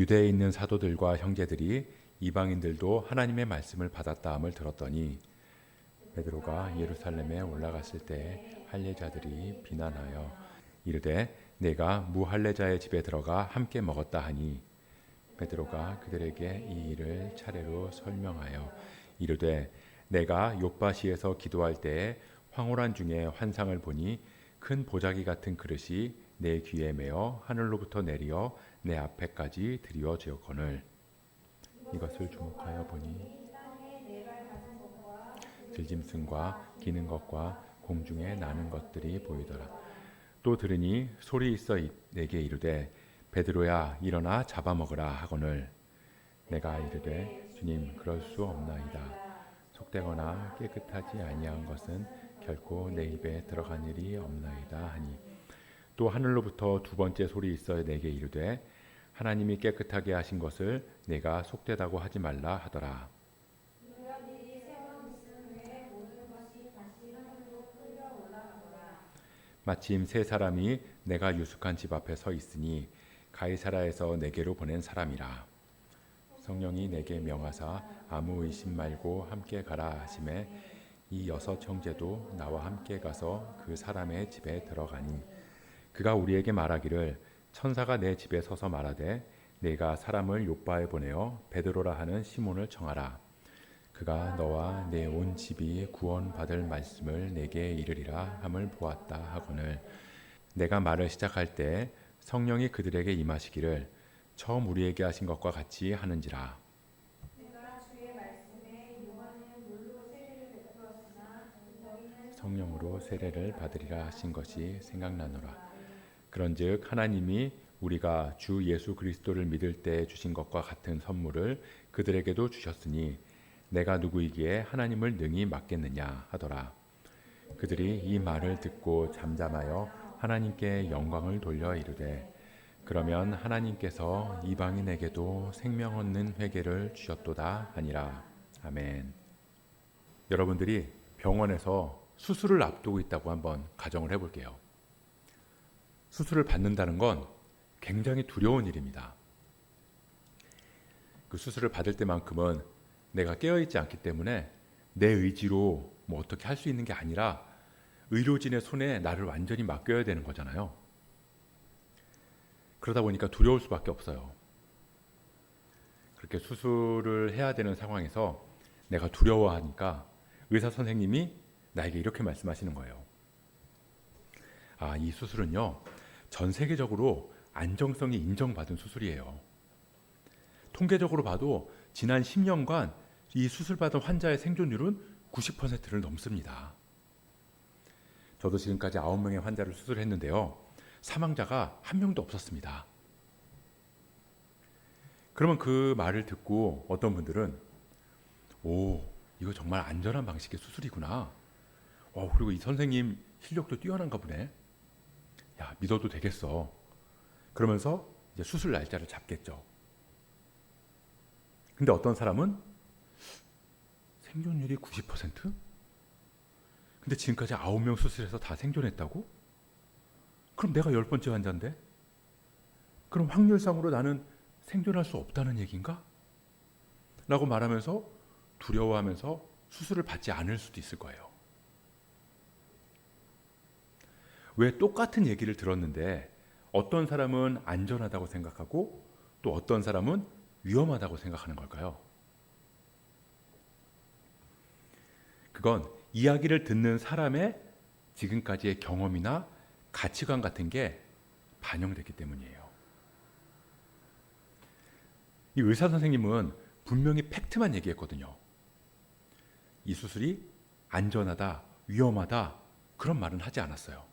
유대에 있는 사도들과 형제들이 이방인들도 하나님의 말씀을 받았다 함을 들었더니 베드로가 예루살렘에 올라갔을 때 할례자들이 비난하여 이르되 내가 무할례자의 집에 들어가 함께 먹었다 하니 베드로가 그들에게 이 일을 차례로 설명하여 이르되 내가 욥바시에서 기도할 때에 황홀한 중에 환상을 보니 큰 보자기 같은 그릇이 내 귀에 매어 하늘로부터 내리어 내 앞에까지 드리워지었거늘 이것을 주목하여 보니 들짐승과 기는 것과 공중에 나는 것들이 보이더라. 또 들으니 소리 있어 내게 이르되 베드로야 일어나 잡아먹으라 하거늘 내가 이르되 주님 그럴 수 없나이다. 속되거나 깨끗하지 아니한 것은 결코 내 입에 들어간 일이 없나이다 하니 또 하늘로부터 두 번째 소리 있어 내게 이르되 하나님이 깨끗하게 하신 것을 내가 속되다고 하지 말라 하더라. 마침 세 사람이 내가 유숙한 집 앞에 서 있으니 가이사라에서 내게로 보낸 사람이라. 성령이 내게 명하사 아무 의심 말고 함께 가라 하심에 이 여섯 형제도 나와 함께 가서 그 사람의 집에 들어가니 그가 우리에게 말하기를 천사가 내 집에 서서 말하되 내가 사람을 욥바에 보내어 베드로라 하는 시몬을 청하라. 그가 너와 내 온 집이 구원받을 말씀을 내게 이르리라 함을 보았다 하거늘 내가 말을 시작할 때 성령이 그들에게 임하시기를 처음 우리에게 하신 것과 같이 하는지라. 성령으로 세례를 받으리라 하신 것이 생각나노라. 그런즉 하나님이 우리가 주 예수 그리스도를 믿을 때 주신 것과 같은 선물을 그들에게도 주셨으니 내가 누구이기에 하나님을 능히 맡겠느냐 하더라. 그들이 이 말을 듣고 잠잠하여 하나님께 영광을 돌려 이르되 그러면 하나님께서 이방인에게도 생명 얻는 회개를 주셨도다 하니라. 아멘. 여러분들이 병원에서 수술을 앞두고 있다고 한번 가정을 해볼게요. 수술을 받는다는 건 굉장히 두려운 일입니다. 그 수술을 받을 때만큼은 내가 깨어있지 않기 때문에 내 의지로 뭐 어떻게 할 수 있는 게 아니라 의료진의 손에 나를 완전히 맡겨야 되는 거잖아요. 그러다 보니까 두려울 수밖에 없어요. 그렇게 수술을 해야 되는 상황에서 내가 두려워하니까 의사 선생님이 나에게 이렇게 말씀하시는 거예요. 아, 이 수술은요, 전 세계적으로 안정성이 인정받은 수술이에요. 통계적으로 봐도 지난 10년간 이 수술받은 환자의 생존율은 90%를 넘습니다. 저도 지금까지 9명의 환자를 수술했는데요. 사망자가 한 명도 없었습니다. 그러면 그 말을 듣고 어떤 분들은 오, 이거 정말 안전한 방식의 수술이구나. 그리고 이 선생님 실력도 뛰어난가 보네. 야, 믿어도 되겠어. 그러면서 이제 수술 날짜를 잡겠죠. 근데 어떤 사람은 생존율이 90%? 근데 지금까지 9명 수술해서 다 생존했다고? 그럼 내가 10번째 환자인데? 그럼 확률상으로 나는 생존할 수 없다는 얘기인가? 라고 말하면서 두려워하면서 수술을 받지 않을 수도 있을 거예요. 왜 똑같은 얘기를 들었는데 어떤 사람은 안전하다고 생각하고 또 어떤 사람은 위험하다고 생각하는 걸까요? 그건 이야기를 듣는 사람의 지금까지의 경험이나 가치관 같은 게 반영됐기 때문이에요. 이 의사 선생님은 분명히 팩트만 얘기했거든요. 이 수술이 안전하다, 위험하다 그런 말은 하지 않았어요.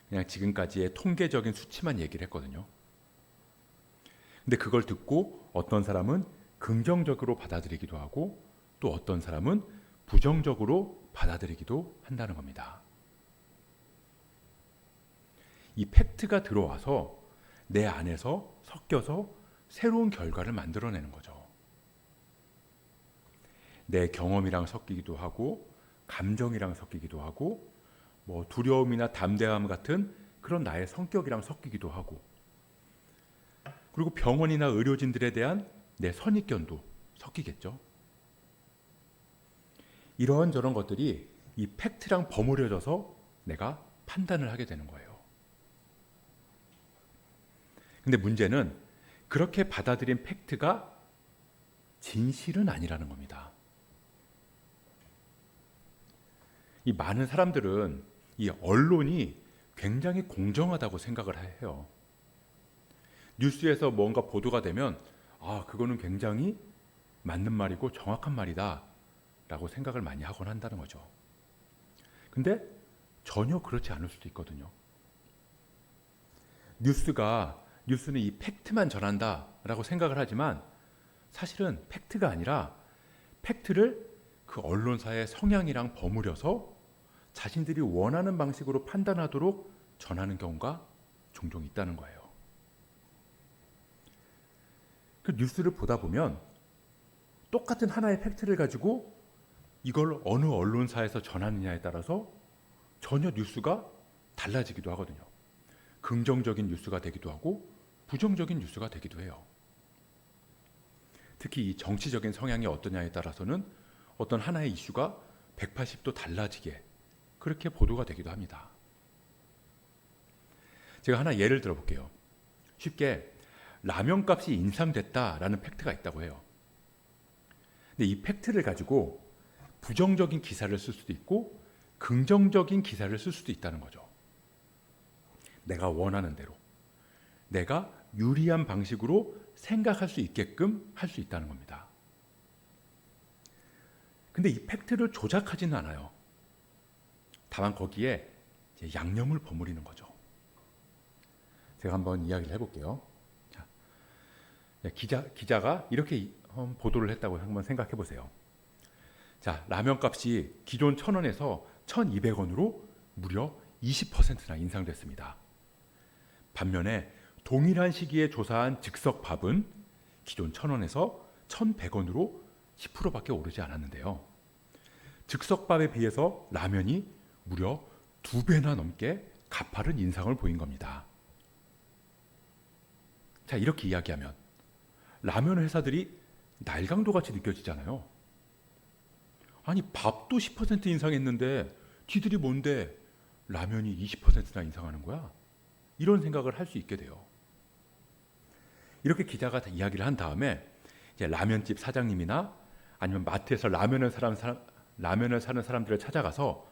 그냥 지금까지의 통계적인 수치만 얘기를 했거든요. 근데 그걸 듣고 어떤 사람은 긍정적으로 받아들이기도 하고 또 어떤 사람은 부정적으로 받아들이기도 한다는 겁니다. 이 팩트가 들어와서 내 안에서 섞여서 새로운 결과를 만들어내는 거죠. 내 경험이랑 섞이기도 하고 감정이랑 섞이기도 하고 뭐 두려움이나 담대함 같은 그런 나의 성격이랑 섞이기도 하고 그리고 병원이나 의료진들에 대한 내 선입견도 섞이겠죠. 이런저런 것들이 이 팩트랑 버무려져서 내가 판단을 하게 되는 거예요. 근데 문제는 그렇게 받아들인 팩트가 진실은 아니라는 겁니다. 이 많은 사람들은 이 언론이 굉장히 공정하다고 생각을 해요. 뉴스에서 뭔가 보도가 되면 그거는 굉장히 맞는 말이고 정확한 말이다 라고 생각을 많이 하곤 한다는 거죠. 근데 전혀 그렇지 않을 수도 있거든요. 뉴스는 이 팩트만 전한다 라고 생각을 하지만 사실은 팩트가 아니라 팩트를 그 언론사의 성향이랑 버무려서 자신들이 원하는 방식으로 판단하도록 전하는 경우가 종종 있다는 거예요. 그 뉴스를 보다 보면 똑같은 하나의 팩트를 가지고 이걸 어느 언론사에서 전하느냐에 따라서 전혀 뉴스가 달라지기도 하거든요. 긍정적인 뉴스가 되기도 하고 부정적인 뉴스가 되기도 해요. 특히 이 정치적인 성향이 어떠냐에 따라서는 어떤 하나의 이슈가 180도 달라지게 그렇게 보도가 되기도 합니다. 제가 하나 예를 들어볼게요. 쉽게 라면 값이 인상됐다라는 팩트가 있다고 해요. 근데 이 팩트를 가지고 부정적인 기사를 쓸 수도 있고 긍정적인 기사를 쓸 수도 있다는 거죠. 내가 원하는 대로, 내가 유리한 방식으로 생각할 수 있게끔 할 수 있다는 겁니다. 근데 이 팩트를 조작하지는 않아요. 다만 거기에 이제 양념을 버무리는 거죠. 제가 한번 이야기를 해볼게요. 자, 기자가 이렇게 보도를 했다고 한번 생각해 보세요. 자, 라면 값이 기존 1,000원에서 1,200원으로 무려 20%나 인상됐습니다. 반면에 동일한 시기에 조사한 즉석밥은 기존 1,000원에서 1,100원으로 10%밖에 오르지 않았는데요. 즉석밥에 비해서 라면이 무려 2배나 넘게 가파른 인상을 보인 겁니다. 자, 이렇게 이야기하면 라면 회사들이 날강도같이 느껴지잖아요. 아니, 밥도 10% 인상했는데 지들이 뭔데 라면이 20%나 인상하는 거야? 이런 생각을 할 수 있게 돼요. 이렇게 기자가 이야기를 한 다음에 이제 라면집 사장님이나 아니면 마트에서 라면을 사는 사람들을 찾아가서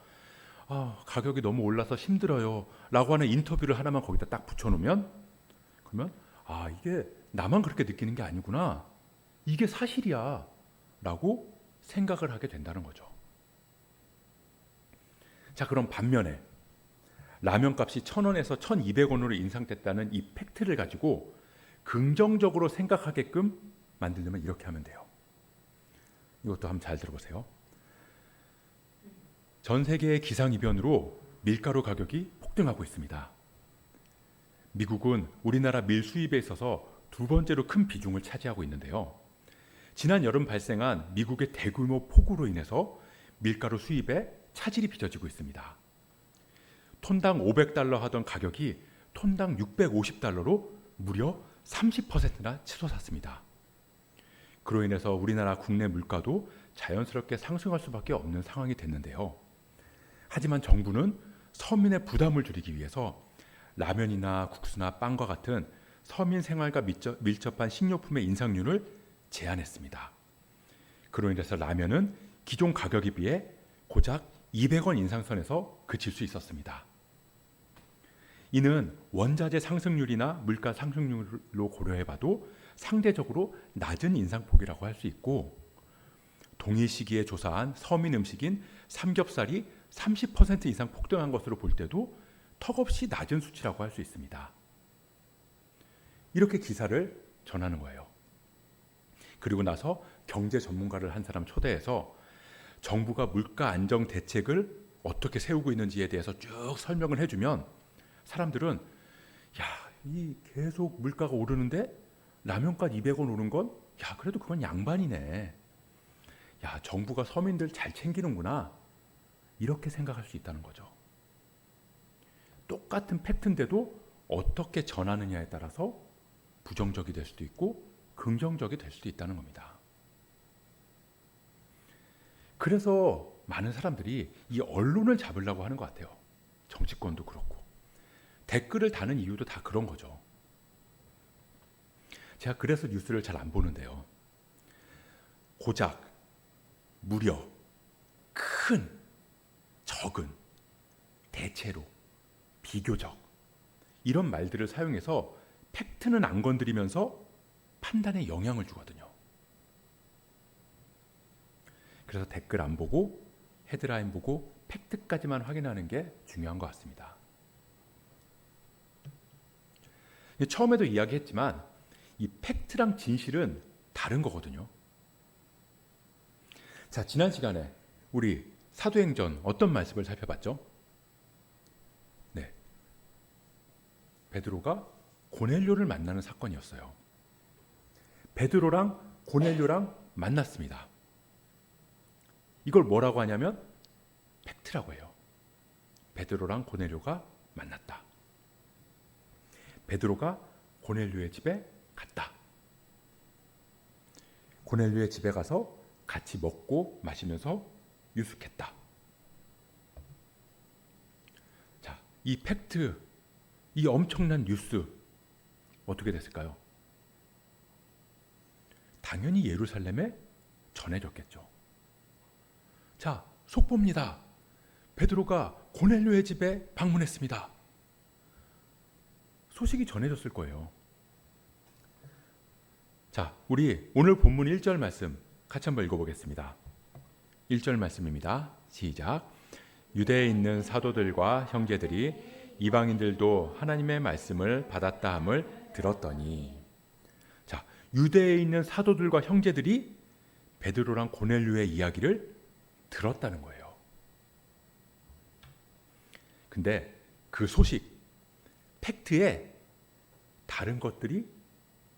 가격이 너무 올라서 힘들어요 라고 하는 인터뷰를 하나만 거기다 딱 붙여놓으면 그러면 이게 나만 그렇게 느끼는 게 아니구나, 이게 사실이야 라고 생각을 하게 된다는 거죠. 자, 그럼 반면에 라면 값이 1,000원에서 1,200원으로 인상됐다는 이 팩트를 가지고 긍정적으로 생각하게끔 만들려면 이렇게 하면 돼요. 이것도 한번 잘 들어보세요. 전 세계의 기상이변으로 밀가루 가격이 폭등하고 있습니다. 미국은 우리나라 밀 수입에 있어서 2번째로 큰 비중을 차지하고 있는데요. 지난 여름 발생한 미국의 대규모 폭우로 인해서 밀가루 수입에 차질이 빚어지고 있습니다. 톤당 500달러 하던 가격이 톤당 650달러로 무려 30%나 치솟았습니다. 그로 인해서 우리나라 국내 물가도 자연스럽게 상승할 수밖에 없는 상황이 됐는데요. 하지만 정부는 서민의 부담을 줄이기 위해서 라면이나 국수나 빵과 같은 서민 생활과 밀접한 식료품의 인상률을 제한했습니다. 그로 인해서 라면은 기존 가격에 비해 고작 200원 인상선에서 그칠 수 있었습니다. 이는 원자재 상승률이나 물가 상승률로 고려해봐도 상대적으로 낮은 인상폭이라고 할 수 있고, 동일 시기에 조사한 서민 음식인 삼겹살이 30% 이상 폭등한 것으로 볼 때도 턱없이 낮은 수치라고 할 수 있습니다. 이렇게 기사를 전하는 거예요. 그리고 나서 경제 전문가를 한 사람 초대해서 정부가 물가 안정 대책을 어떻게 세우고 있는지에 대해서 쭉 설명을 해주면 사람들은 이 계속 물가가 오르는데 라면값 200원 오른 건 그래도 그건 양반이네. 정부가 서민들 잘 챙기는구나. 이렇게 생각할 수 있다는 거죠. 똑같은 팩트인데도 어떻게 전하느냐에 따라서 부정적이 될 수도 있고 긍정적이 될 수도 있다는 겁니다. 그래서 많은 사람들이 이 언론을 잡으려고 하는 것 같아요. 정치권도 그렇고. 댓글을 다는 이유도 다 그런 거죠. 제가 그래서 뉴스를 잘 안 보는데요. 고작, 무려, 큰, 적은, 대체로, 비교적 이런 말들을 사용해서 팩트는 안 건드리면서 판단에 영향을 주거든요. 그래서 댓글 안 보고 헤드라인 보고 팩트까지만 확인하는 게 중요한 것 같습니다. 처음에도 이야기했지만 이 팩트랑 진실은 다른 거거든요. 자, 지난 시간에 우리 사도행전 어떤 말씀을 살펴봤죠? 네, 베드로가 고넬료를 만나는 사건이었어요. 베드로랑 고넬료랑 만났습니다. 이걸 뭐라고 하냐면 팩트라고 해요. 베드로랑 고넬료가 만났다. 베드로가 고넬료의 집에 갔다. 고넬료의 집에 가서 같이 먹고 마시면서 유숙했다. 자, 이 팩트, 이 엄청난 뉴스 어떻게 됐을까요? 당연히 예루살렘에 전해졌겠죠. 자, 속보입니다. 베드로가 고넬료의 집에 방문했습니다. 소식이 전해졌을 거예요. 자, 우리 오늘 본문 1절 말씀 같이 한번 읽어보겠습니다. 1절 말씀입니다. 시작. 유대에 있는 사도들과 형제들이 이방인들도 하나님의 말씀을 받았다 함을 들었더니, 자, 유대에 있는 사도들과 형제들이 베드로랑 고넬료의 이야기를 들었다는 거예요. 근데 그 소식, 팩트에 다른 것들이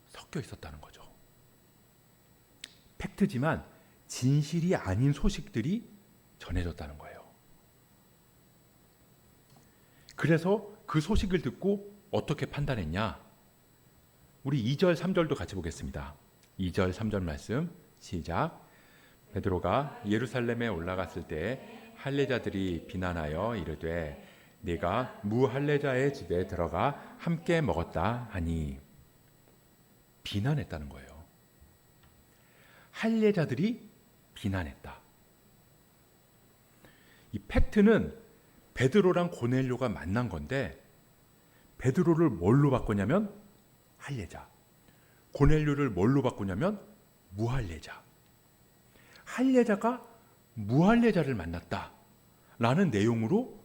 섞여 있었다는 거죠. 팩트지만 진실이 아닌 소식들이 전해졌다는 거예요. 그래서 그 소식을 듣고 어떻게 판단했냐? 우리 2절, 3절도 같이 보겠습니다. 2절, 3절 말씀 시작. 베드로가 예루살렘에 올라갔을 때 할례자들이 비난하여 이르되 네가 무할례자의 집에 들어가 함께 먹었다 하니, 비난했다는 거예요. 할례자들이 비난했다. 이 팩트는 베드로랑 고넬료가 만난 건데 베드로를 뭘로 바꾸냐면 할례자, 고넬료를 뭘로 바꾸냐면 무할례자. 할례자가 무할례자를 만났다라는 내용으로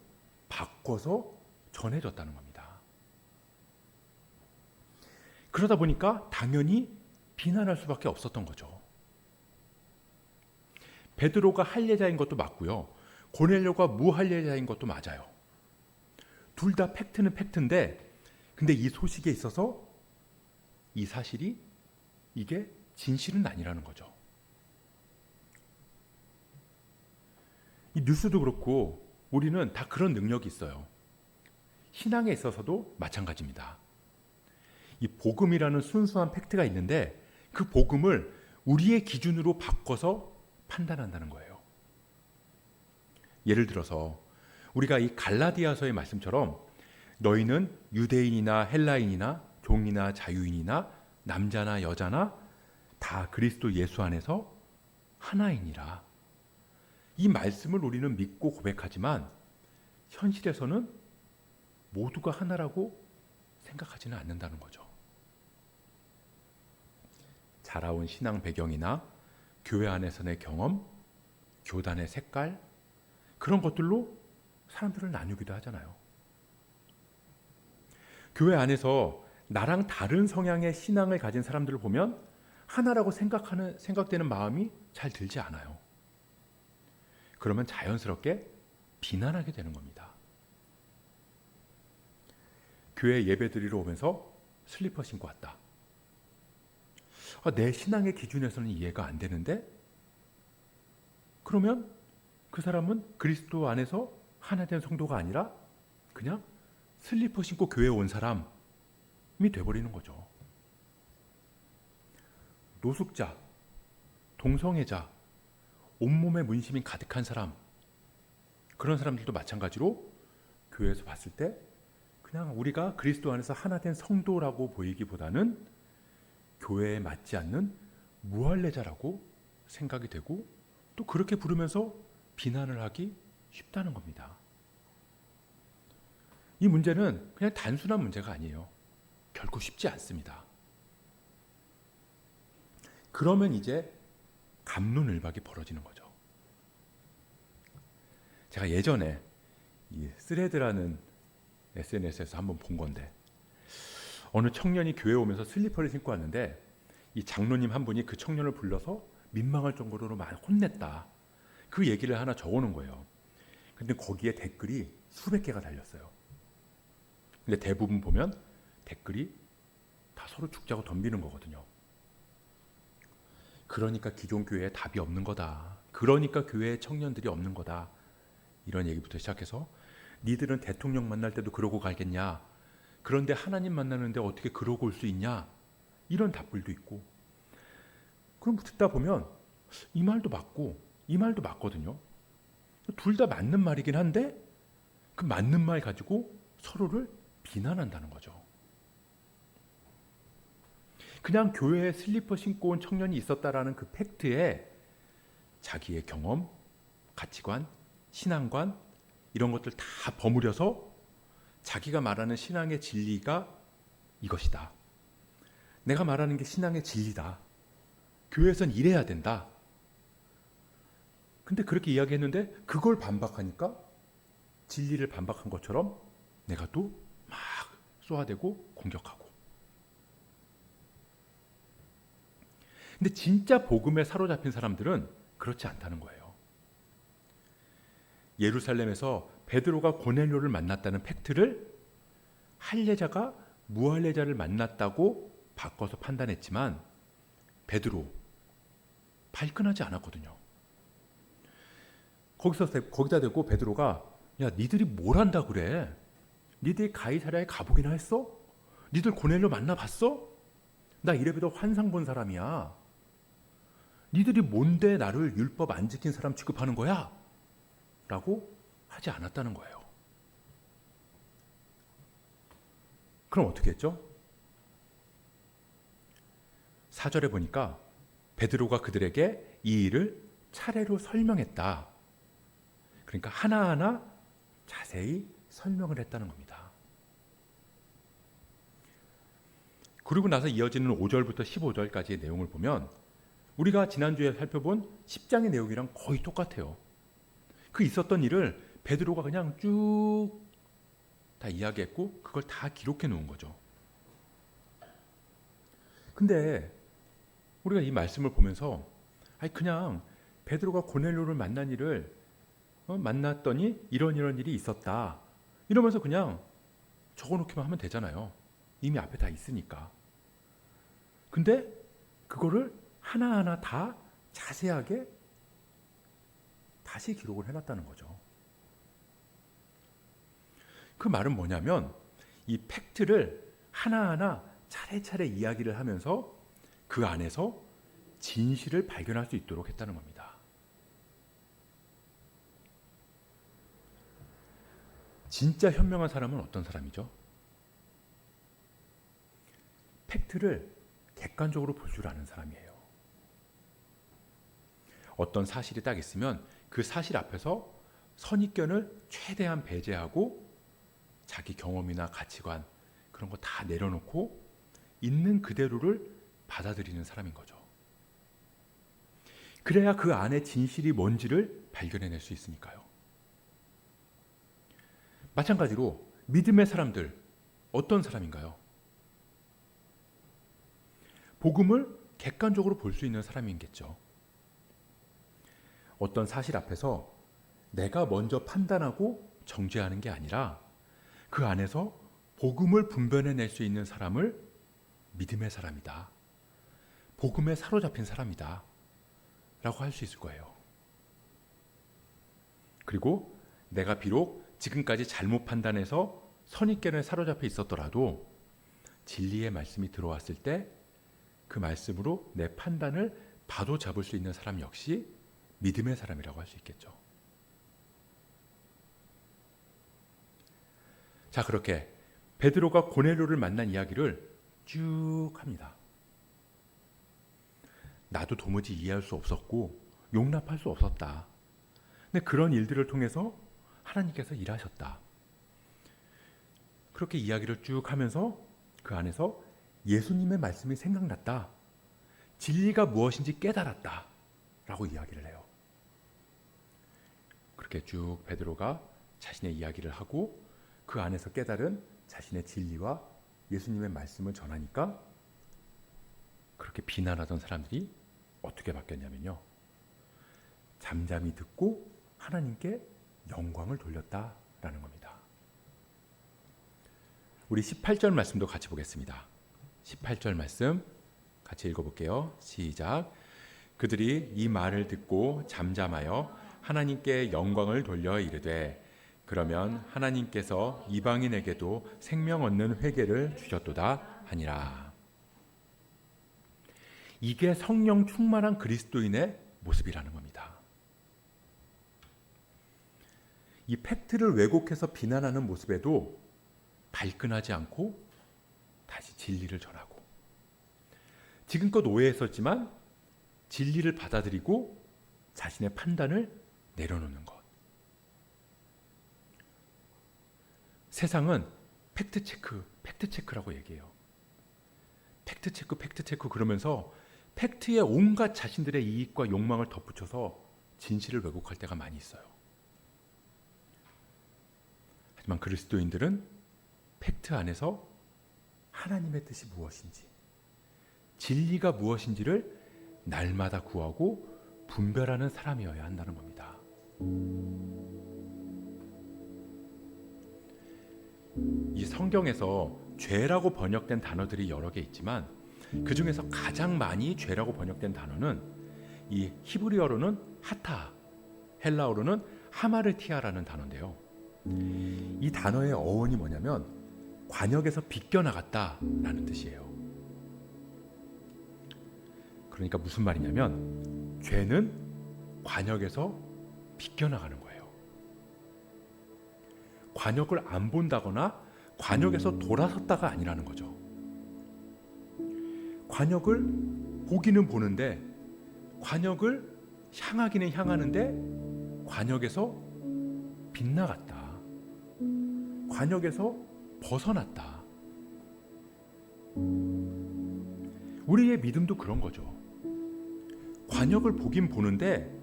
바꿔서 전해졌다는 겁니다. 그러다 보니까 당연히 비난할 수밖에 없었던 거죠. 베드로가 할례자인 것도 맞고요. 고넬료가 무할례자인 것도 맞아요. 둘 다 팩트는 팩트인데, 근데 이 소식에 있어서 이 사실이 이게 진실은 아니라는 거죠. 이 뉴스도 그렇고 우리는 다 그런 능력이 있어요. 신앙에 있어서도 마찬가지입니다. 이 복음이라는 순수한 팩트가 있는데 그 복음을 우리의 기준으로 바꿔서 판단한다는 거예요. 예를 들어서 우리가 이 갈라디아서의 말씀처럼 너희는 유대인이나 헬라인이나 종이나 자유인이나 남자나 여자나 다 그리스도 예수 안에서 하나이니라. 이 말씀을 우리는 믿고 고백하지만 현실에서는 모두가 하나라고 생각하지는 않는다는 거죠. 자라온 신앙 배경이나 교회 안에서의 경험, 교단의 색깔, 그런 것들로 사람들을 나누기도 하잖아요. 교회 안에서 나랑 다른 성향의 신앙을 가진 사람들을 보면 하나라고 생각되는 마음이 잘 들지 않아요. 그러면 자연스럽게 비난하게 되는 겁니다. 교회 예배 드리러 오면서 슬리퍼 신고 왔다. 내 신앙의 기준에서는 이해가 안 되는데? 그러면 그 사람은 그리스도 안에서 하나 된 성도가 아니라 그냥 슬리퍼 신고 교회에 온 사람이 돼버리는 거죠. 노숙자, 동성애자, 온몸에 문신이 가득한 사람, 그런 사람들도 마찬가지로 교회에서 봤을 때 그냥 우리가 그리스도 안에서 하나 된 성도라고 보이기보다는 교회에 맞지 않는 무할례자라고 생각이 되고 또 그렇게 부르면서 비난을 하기 쉽다는 겁니다. 이 문제는 그냥 단순한 문제가 아니에요. 결코 쉽지 않습니다. 그러면 이제 갑론을박이 벌어지는 거죠. 제가 예전에 이 스레드라는 SNS에서 한번 본 건데 어느 청년이 교회에 오면서 슬리퍼를 신고 왔는데 이 장로님 한 분이 그 청년을 불러서 민망할 정도로 많이 혼냈다. 그 얘기를 하나 적어놓은 거예요. 근데 거기에 댓글이 수백 개가 달렸어요. 근데 대부분 보면 댓글이 다 서로 죽자고 덤비는 거거든요. 그러니까 기존 교회에 답이 없는 거다. 그러니까 교회에 청년들이 없는 거다. 이런 얘기부터 시작해서 니들은 대통령 만날 때도 그러고 가겠냐. 그런데 하나님 만나는데 어떻게 그러고 올 수 있냐. 이런 답글도 있고. 그럼 듣다 보면 이 말도 맞고 이 말도 맞거든요. 둘 다 맞는 말이긴 한데 그 맞는 말 가지고 서로를 비난한다는 거죠. 그냥 교회에 슬리퍼 신고 온 청년이 있었다라는 그 팩트에 자기의 경험, 가치관, 신앙관 이런 것들 다 버무려서 자기가 말하는 신앙의 진리가 이것이다. 내가 말하는 게 신앙의 진리다. 교회에선 이래야 된다. 근데 그렇게 이야기했는데 그걸 반박하니까 진리를 반박한 것처럼 내가 또 막 쏘아대고 공격하고. 근데 진짜 복음에 사로잡힌 사람들은 그렇지 않다는 거예요. 예루살렘에서 베드로가 고넬료를 만났다는 팩트를 할례자가 무할례자를 만났다고 바꿔서 판단했지만 베드로 발끈하지 않았거든요. 거기다 대고 베드로가 야 니들이 뭘 한다 그래? 니들이 가이사랴에 가보기나 했어? 니들 고넬료 만나봤어? 나 이래봬도 환상 본 사람이야. 니들이 뭔데 나를 율법 안 지킨 사람 취급하는 거야? 라고 하지 않았다는 거예요. 그럼 어떻게 했죠? 4절에 보니까 베드로가 그들에게 이 일을 차례로 설명했다. 그러니까 하나하나 자세히 설명을 했다는 겁니다. 그리고 나서 이어지는 5절부터 15절까지의 내용을 보면 우리가 지난주에 살펴본 10장의 내용이랑 거의 똑같아요. 그 있었던 일을 베드로가 그냥 쭉 다 이야기했고 그걸 다 기록해 놓은 거죠. 근데 우리가 이 말씀을 보면서 그냥 베드로가 고넬료를 만난 일을 만났더니 이런 일이 있었다. 이러면서 그냥 적어놓기만 하면 되잖아요. 이미 앞에 다 있으니까. 근데 그거를 하나하나 다 자세하게 다시 기록을 해놨다는 거죠. 그 말은 뭐냐면 이 팩트를 하나하나 차례차례 이야기를 하면서 그 안에서 진실을 발견할 수 있도록 했다는 겁니다. 진짜 현명한 사람은 어떤 사람이죠? 팩트를 객관적으로 볼 줄 아는 사람이에요. 어떤 사실이 딱 있으면 그 사실 앞에서 선입견을 최대한 배제하고 자기 경험이나 가치관 그런 거 다 내려놓고 있는 그대로를 받아들이는 사람인 거죠. 그래야 그 안에 진실이 뭔지를 발견해낼 수 있으니까요. 마찬가지로 믿음의 사람들 어떤 사람인가요? 복음을 객관적으로 볼 수 있는 사람이겠죠. 어떤 사실 앞에서 내가 먼저 판단하고 정죄하는 게 아니라 그 안에서 복음을 분별해낼 수 있는 사람을 믿음의 사람이다. 복음에 사로잡힌 사람이다. 라고 할 수 있을 거예요. 그리고 내가 비록 지금까지 잘못 판단해서 선입견에 사로잡혀 있었더라도 진리의 말씀이 들어왔을 때 그 말씀으로 내 판단을 바로 잡을 수 있는 사람 역시 믿음의 사람이라고 할 수 있겠죠. 자, 그렇게 베드로가 고넬료를 만난 이야기를 쭉 합니다. 나도 도무지 이해할 수 없었고 용납할 수 없었다. 근데 그런 일들을 통해서 하나님께서 일하셨다. 그렇게 이야기를 쭉 하면서 그 안에서 예수님의 말씀이 생각났다. 진리가 무엇인지 깨달았다. 라고 이야기를 해요. 그렇게 쭉 베드로가 자신의 이야기를 하고 그 안에서 깨달은 자신의 진리와 예수님의 말씀을 전하니까 그렇게 비난하던 사람들이 어떻게 바뀌었냐면요. 잠잠히 듣고 하나님께 영광을 돌렸다라는 겁니다. 우리 18절 말씀도 같이 보겠습니다. 18절 말씀 같이 읽어볼게요. 시작. 그들이 이 말을 듣고 잠잠하여 하나님께 영광을 돌려 이르되 그러면 하나님께서 이방인에게도 생명 얻는 회개를 주셨도다 하니라. 이게 성령 충만한 그리스도인의 모습이라는 겁니다. 이 팩트를 왜곡해서 비난하는 모습에도 발끈하지 않고 다시 진리를 전하고, 지금껏 오해했었지만 진리를 받아들이고 자신의 판단을 내려놓는 것. 세상은 팩트체크라고 얘기해요. 팩트체크 그러면서 팩트에 온갖 자신들의 이익과 욕망을 덧붙여서 진실을 왜곡할 때가 많이 있어요. 하지만 그리스도인들은 팩트 안에서 하나님의 뜻이 무엇인지, 진리가 무엇인지를 날마다 구하고 분별하는 사람이어야 한다는 겁니다. 이 성경에서 죄라고 번역된 단어들이 여러 개 있지만 그 중에서 가장 많이 죄라고 번역된 단어는 이 히브리어로는 하타, 헬라어로는 하마르티아라는 단어인데요. 이 단어의 어원이 뭐냐면 관역에서 비껴나갔다라는 뜻이에요. 그러니까 무슨 말이냐면 죄는 관역에서 비껴나가는 거예요. 관역을 안 본다거나 관역에서 돌아섰다가 아니라는 거죠. 관역을 보기는 보는데, 관역을 향하기는 향하는데 관역에서 빗나갔다. 관역에서 벗어났다. 우리의 믿음도 그런 거죠. 관역을 보긴 보는데,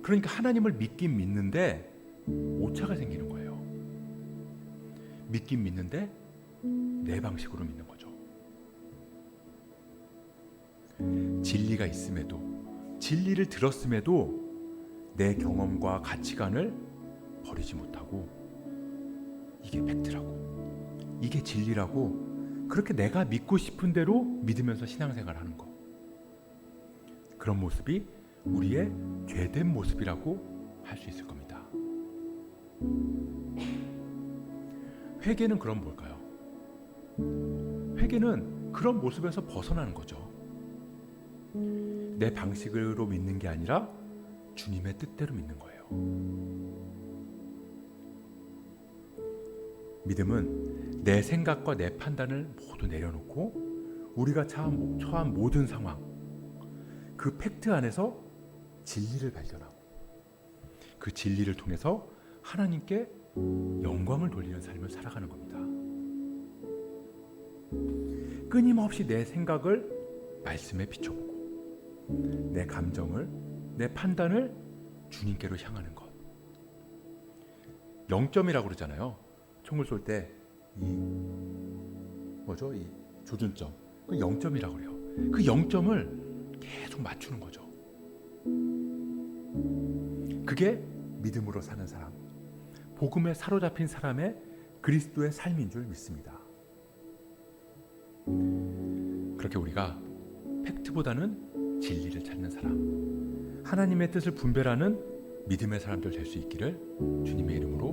그러니까 하나님을 믿긴 믿는데 오차가 생기는 거예요. 믿긴 믿는데 내 방식으로 믿는 거죠. 진리가 있음에도, 진리를 들었음에도 내 경험과 가치관을 버리지 못하고, 이게 팩트라고, 이게 진리라고 그렇게 내가 믿고 싶은 대로 믿으면서 신앙생활을 하는 거, 그런 모습이 우리의 죄된 모습이라고 할 수 있을 겁니다. 회개는 그럼 뭘까요? 회개는 그런 모습에서 벗어나는 거죠. 내 방식으로 믿는 게 아니라 주님의 뜻대로 믿는 거예요. 믿음은 내 생각과 내 판단을 모두 내려놓고 우리가 처한 모든 상황, 그 팩트 안에서 진리를 발견하고 그 진리를 통해서 하나님께 영광을 돌리는 삶을 살아가는 겁니다. 끊임없이 내 생각을 말씀에 비춰보고 내 감정을, 내 판단을 주님께로 향하는 것. 0점이라고 그러잖아요. 총을 쏠 때 이 조준점, 그 0점이라고 그래요. 그 0점을 계속 맞추는 거죠. 그게 믿음으로 사는 사람, 복음에 사로잡힌 사람의 그리스도의 삶인 줄 믿습니다. 그렇게 우리가 팩트보다는 진리를 찾는 사람, 하나님의 뜻을 분별하는 믿음의 사람들 될 수 있기를 주님의 이름으로